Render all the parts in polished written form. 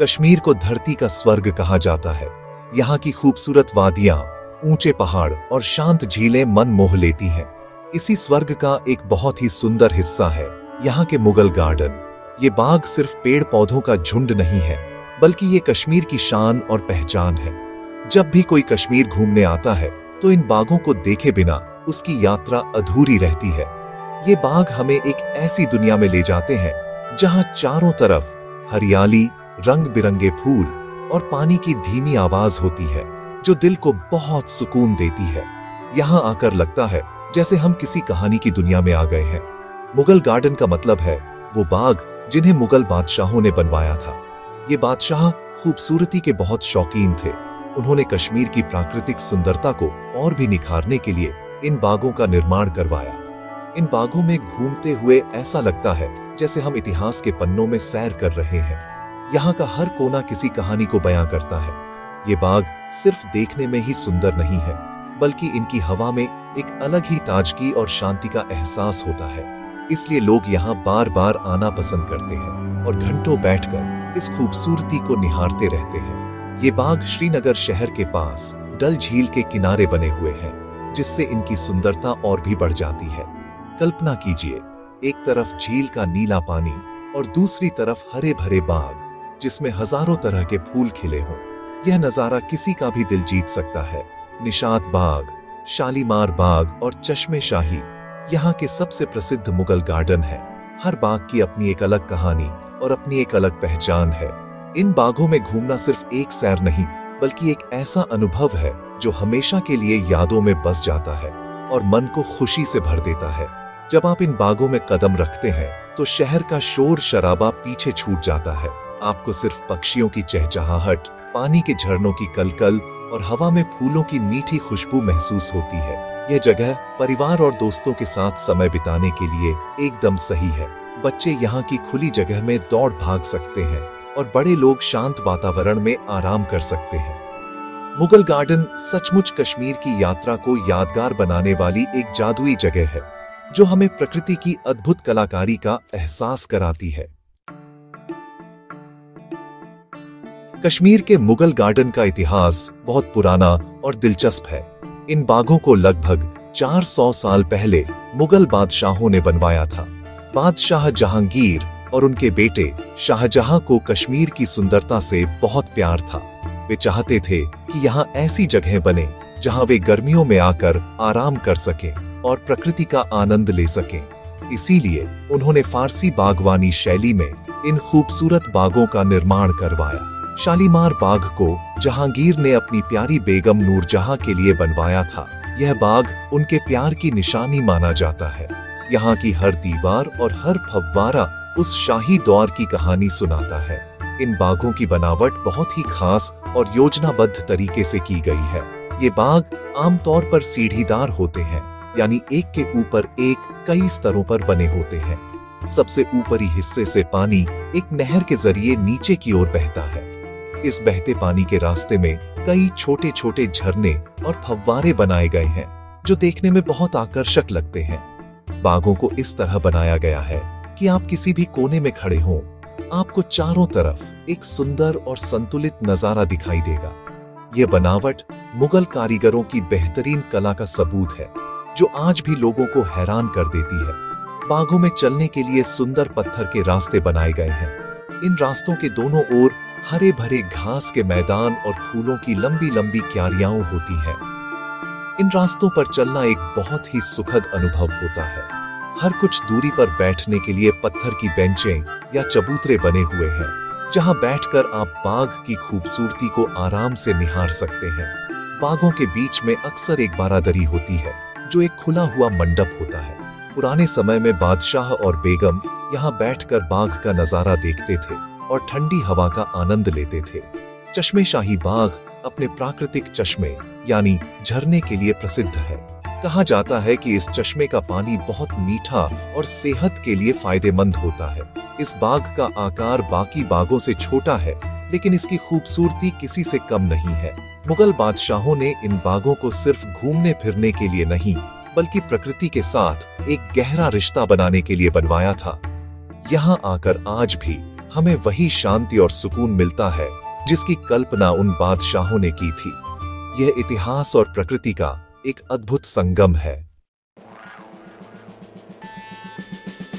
कश्मीर को धरती का स्वर्ग कहा जाता है। यहाँ की खूबसूरत वादियां, ऊंचे पहाड़ और शांत झीलें मन मोह लेती हैं। इसी स्वर्ग का एक बहुत ही सुंदर हिस्सा है यहाँ के मुगल गार्डन। ये बाग सिर्फ पेड़ पौधों का झुंड नहीं है, बल्कि ये कश्मीर की शान और पहचान है। जब भी कोई कश्मीर घूमने आता है तो इन बागों को देखे बिना उसकी यात्रा अधूरी रहती है। ये बाग हमें एक ऐसी दुनिया में ले जाते हैं जहां चारों तरफ हरियाली, रंग बिरंगे फूल और पानी की धीमी आवाज होती है, जो दिल को बहुत सुकून देती है। यहाँ आकर लगता है जैसे हम किसी कहानी की दुनिया में आ गए हैं। मुगल गार्डन का मतलब है वो बाग जिन्हें मुगल बादशाहों ने बनवाया था। ये बादशाह खूबसूरती के बहुत शौकीन थे। उन्होंने कश्मीर की प्राकृतिक सुंदरता को और भी निखारने के लिए इन बागों का निर्माण करवाया। इन बागों में घूमते हुए ऐसा लगता है जैसे हम इतिहास के पन्नों में सैर कर रहे हैं। यहाँ का हर कोना किसी कहानी को बयां करता है। ये बाग सिर्फ देखने में ही सुंदर नहीं है, बल्कि इनकी हवा में एक अलग ही ताजगी और शांति का एहसास होता है। इसलिए लोग यहाँ बार बार आना पसंद करते हैं और घंटों बैठकर इस खूबसूरती को निहारते रहते हैं। ये बाग श्रीनगर शहर के पास डल झील के किनारे बने हुए हैं, जिससे इनकी सुंदरता और भी बढ़ जाती है। कल्पना कीजिए, एक तरफ झील का नीला पानी और दूसरी तरफ हरे भरे बाग जिसमें हजारों तरह के फूल खिले हों। यह नजारा किसी का भी दिल जीत सकता है। निशात बाग, शालीमार बाग और चश्मे शाही यहाँ के सबसे प्रसिद्ध मुगल गार्डन है। हर बाग की अपनी एक अलग कहानी और अपनी एक अलग पहचान है। इन बागों में घूमना सिर्फ एक सैर नहीं, बल्कि एक ऐसा अनुभव है जो हमेशा के लिए यादों में बस जाता है और मन को खुशी से भर देता है। जब आप इन बागों में कदम रखते हैं तो शहर का शोर शराबा पीछे छूट जाता है। आपको सिर्फ पक्षियों की चहचहाहट, पानी के झरनों की कलकल और हवा में फूलों की मीठी खुशबू महसूस होती है। यह जगह परिवार और दोस्तों के साथ समय बिताने के लिए एकदम सही है। बच्चे यहाँ की खुली जगह में दौड़ भाग सकते हैं और बड़े लोग शांत वातावरण में आराम कर सकते हैं। मुगल गार्डन सचमुच कश्मीर की यात्रा को यादगार बनाने वाली एक जादुई जगह है, जो हमें प्रकृति की अद्भुत कलाकारी का एहसास कराती है। कश्मीर के मुगल गार्डन का इतिहास बहुत पुराना और दिलचस्प है। इन बागों को लगभग 400 साल पहले मुगल बादशाहों ने बनवाया था। बादशाह जहांगीर और उनके बेटे शाहजहां को कश्मीर की सुंदरता से बहुत प्यार था। वे चाहते थे कि यहाँ ऐसी जगह बने जहाँ वे गर्मियों में आकर आराम कर सकें और प्रकृति का आनंद ले सकें। इसीलिए उन्होंने फारसी बागवानी शैली में इन खूबसूरत बागों का निर्माण करवाया। शालीमार बाग को जहांगीर ने अपनी प्यारी बेगम नूरजहां के लिए बनवाया था। यह बाग उनके प्यार की निशानी माना जाता है। यहाँ की हर दीवार और हर फव्वारा उस शाही दौर की कहानी सुनाता है। इन बागों की बनावट बहुत ही खास और योजनाबद्ध तरीके से की गई है। ये बाग आमतौर पर सीढ़ीदार होते हैं, यानी एक के ऊपर एक कई स्तरों पर बने होते हैं। सबसे ऊपरी हिस्से से पानी एक नहर के जरिए नीचे की ओर बहता है। इस बहते पानी के रास्ते में कई छोटे छोटे झरने और फव्वारे बनाए गए हैं, जो देखने में बहुत आकर्षक लगते हैं। बागों को इस तरह बनाया गया है कि आप किसी भी कोने में खड़े हों, आपको चारों तरफ एक सुंदर और संतुलित नजारा दिखाई देगा। यह बनावट मुगल कारीगरों की बेहतरीन कला का सबूत है, जो आज भी लोगों को हैरान कर देती है। बागों में चलने के लिए सुंदर पत्थर के रास्ते बनाए गए हैं। इन रास्तों के दोनों ओर हरे भरे घास के मैदान और फूलों की लंबी लंबी क्यारियां होती हैं। इन रास्तों पर चलना एक बहुत ही सुखद अनुभव होता है। हर कुछ दूरी पर बैठने के लिए पत्थर की बेंचें या चबूतरे बने हुए हैं, जहां बैठकर आप बाग की खूबसूरती को आराम से निहार सकते हैं। बागों के बीच में अक्सर एक बारादरी होती है, जो एक खुला हुआ मंडप होता है। पुराने समय में बादशाह और बेगम यहाँ बैठकर बाग का नजारा देखते थे और ठंडी हवा का आनंद लेते थे। चश्मे शाही बाग अपने प्राकृतिक चश्मे यानी झरने के लिए प्रसिद्ध है। कहा जाता है कि इस चश्मे का पानी बहुत मीठा और सेहत के लिए फायदेमंद होता है। इस बाग का आकार बाकी बागों से छोटा है, लेकिन इसकी खूबसूरती किसी से कम नहीं है। मुगल बादशाहों ने इन बागों को सिर्फ घूमने फिरने के लिए नहीं, बल्कि प्रकृति के साथ एक गहरा रिश्ता बनाने के लिए बनवाया था। यहाँ आकर आज भी हमें वही शांति और सुकून मिलता है जिसकी कल्पना उन बादशाहों ने की थी। यह इतिहास और प्रकृति का एक अद्भुत संगम है।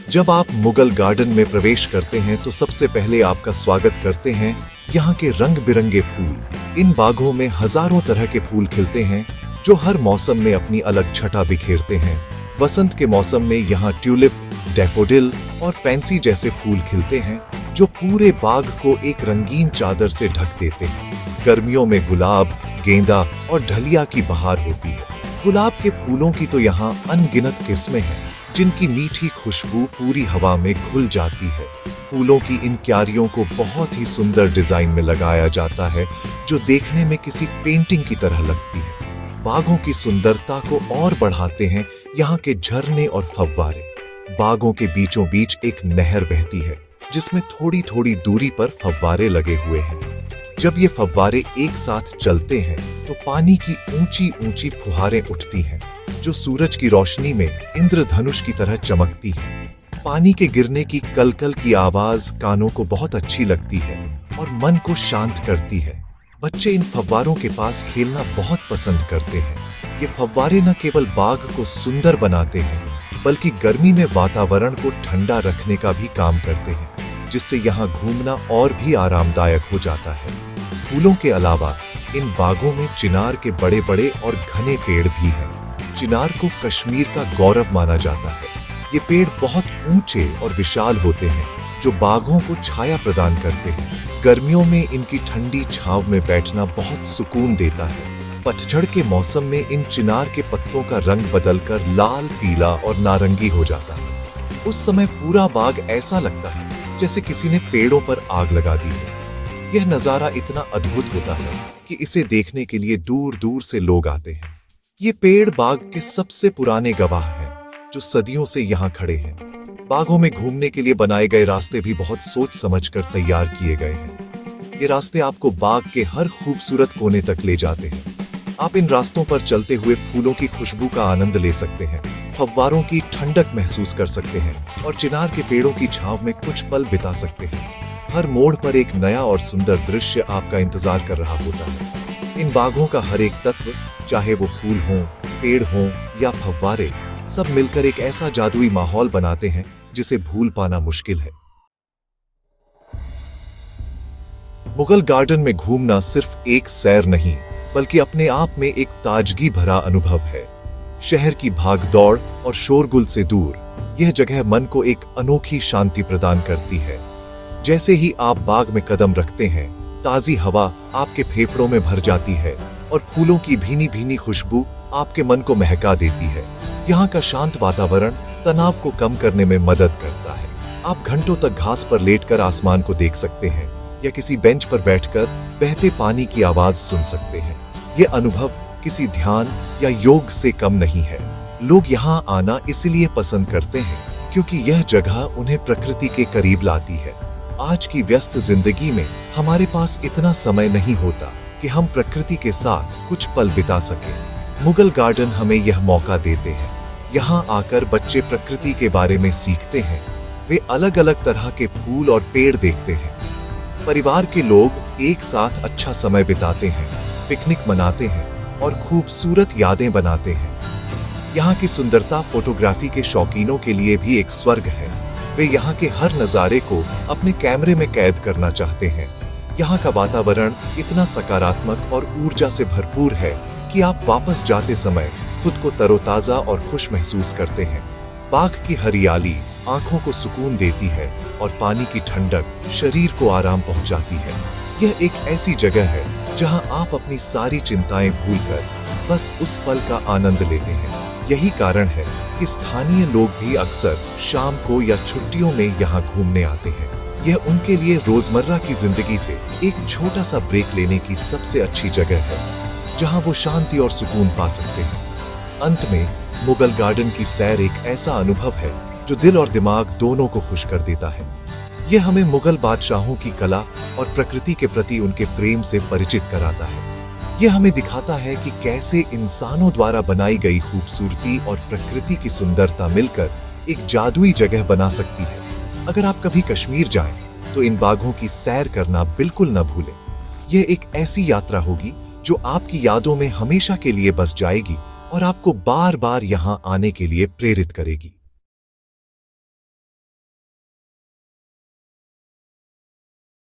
जब आप मुगल गार्डन में प्रवेश करते हैं तो सबसे पहले आपका स्वागत करते हैं यहाँ के रंग बिरंगे फूल। इन बागों में हजारों तरह के फूल खिलते हैं जो हर मौसम में अपनी अलग छटा बिखेरते हैं। वसंत के मौसम में यहाँ ट्यूलिप, डैफोडिल और पैंसी जैसे फूल खिलते हैं जो पूरे बाग को एक रंगीन चादर से ढक देते हैं। गर्मियों में गुलाब, गेंदा और डहलिया की बहार होती है। गुलाब के फूलों की तो यहाँ अनगिनत किस्में हैं जिनकी मीठी खुशबू पूरी हवा में घुल जाती है। फूलों की इन क्यारियों को बहुत ही सुंदर डिजाइन में लगाया जाता है जो देखने में किसी पेंटिंग की तरह लगती है। बागों की सुंदरता को और बढ़ाते हैं यहाँ के झरने और फव्वारे। बागों के बीचों बीच एक नहर बहती है जिसमें थोड़ी थोड़ी दूरी पर फव्वारे लगे हुए हैं। जब ये फव्वारे एक साथ चलते हैं तो पानी की ऊंची ऊंची फुहारें उठती हैं जो सूरज की रोशनी में इंद्रधनुष की तरह चमकती है। पानी के गिरने की कलकल की आवाज कानों को बहुत अच्छी लगती है और मन को शांत करती है। बच्चे इन फव्वारों के पास खेलना बहुत पसंद करते हैं। ये फव्वारे न केवल बाग को सुंदर बनाते हैं बल्कि गर्मी में वातावरण को ठंडा रखने का भी काम करते हैं, जिससे यहाँ घूमना और भी आरामदायक हो जाता है। फूलों के अलावा इन बागों में चिनार के बड़े बड़े और घने पेड़ भी हैं। चिनार को कश्मीर का गौरव माना जाता है। ये पेड़ बहुत ऊंचे और विशाल होते हैं जो बागों को छाया प्रदान करते हैं। गर्मियों में इनकी ठंडी छांव में बैठना बहुत सुकून देता है। पतझड़ के मौसम में इन चिनार के पत्तों का रंग बदलकर लाल, पीला और नारंगी हो जाता है। उस समय पूरा बाग ऐसा लगता है जैसे किसी ने पेड़ों पर आग लगा दी है। यह नजारा इतना अद्भुत होता है कि इसे देखने के लिए दूर दूर से लोग आते हैं। ये पेड़ बाग के सबसे पुराने गवाह हैं जो सदियों से यहाँ खड़े हैं। बागों में घूमने के लिए बनाए गए रास्ते भी बहुत सोच समझकर तैयार किए गए हैं। ये रास्ते आपको बाग के हर खूबसूरत कोने तक ले जाते हैं। आप इन रास्तों पर चलते हुए फूलों की खुशबू का आनंद ले सकते हैं, फव्वारों की ठंडक महसूस कर सकते हैं और चिनार के पेड़ों की छांव में कुछ पल बिता सकते हैं। हर मोड़ पर एक नया और सुंदर दृश्य आपका इंतजार कर रहा होता है। इन बागों का हर एक तत्व, चाहे वो फूल हों, पेड़ हों या फव्वारे, सब मिलकर एक ऐसा जादुई माहौल बनाते हैं जिसे भूल पाना मुश्किल है। मुगल गार्डन में घूमना सिर्फ एक सैर नहीं बल्कि अपने आप में एक ताजगी भरा अनुभव है। शहर की भागदौड़ और शोरगुल से दूर यह जगह मन को एक अनोखी शांति प्रदान करती है। जैसे ही आप बाग में कदम रखते हैं, ताजी हवा आपके फेफड़ों में भर जाती है और फूलों की भीनी भीनी खुशबू आपके मन को महका देती है। यहाँ का शांत वातावरण तनाव को कम करने में मदद करता है। आप घंटों तक घास पर लेटकर आसमान को देख सकते हैं या किसी बेंच पर बैठकर बहते पानी की आवाज सुन सकते हैं। ये अनुभव किसी ध्यान या योग से कम नहीं है। लोग यहाँ आना इसलिए पसंद करते हैं क्योंकि यह जगह उन्हें प्रकृति के करीब लाती है। आज की व्यस्त जिंदगी में हमारे पास इतना समय नहीं होता कि हम प्रकृति के साथ कुछ पल बिता सकें। मुगल गार्डन हमें यह मौका देते हैं। यहाँ आकर बच्चे प्रकृति के बारे में सीखते हैं। वे अलग अलग तरह के फूल और पेड़ देखते हैं। परिवार के लोग एक साथ अच्छा समय बिताते हैं, पिकनिक मनाते हैं और खूबसूरत यादें बनाते हैं। यहाँ की सुंदरता फोटोग्राफी के शौकीनों के लिए भी एक स्वर्ग है। वे यहाँ के हर नज़ारे को अपने कैमरे में कैद करना चाहते हैं। यहाँ का वातावरण इतना सकारात्मक और ऊर्जा से भरपूर है कि आप वापस जाते समय खुद को तरोताजा और खुश महसूस करते हैं। बाग की हरियाली आंखों को सुकून देती है और पानी की ठंडक शरीर को आराम पहुंचाती है। यह एक ऐसी जगह है जहां आप अपनी सारी चिंताएं भूलकर बस उस पल का आनंद लेते हैं। यही कारण है कि स्थानीय लोग भी अक्सर शाम को या छुट्टियों में यहाँ घूमने आते हैं। यह उनके लिए रोजमर्रा की जिंदगी से एक छोटा सा ब्रेक लेने की सबसे अच्छी जगह है जहां वो शांति और सुकून पा सकते हैं। अंत में मुगल गार्डन की सैर एक ऐसा अनुभव है जो दिल और दिमाग दोनों को खुश कर देता है। यह हमें मुगल बादशाहों की कला और प्रकृति के प्रति उनके प्रेम से परिचित कराता है। यह हमें दिखाता है कि कैसे इंसानों द्वारा बनाई गई खूबसूरती और प्रकृति की सुंदरता मिलकर एक जादुई जगह बना सकती है। अगर आप कभी कश्मीर जाएं, तो इन बागों की सैर करना बिल्कुल न भूलें। यह एक ऐसी यात्रा होगी जो आपकी यादों में हमेशा के लिए बस जाएगी और आपको बार बार यहाँ आने के लिए प्रेरित करेगी।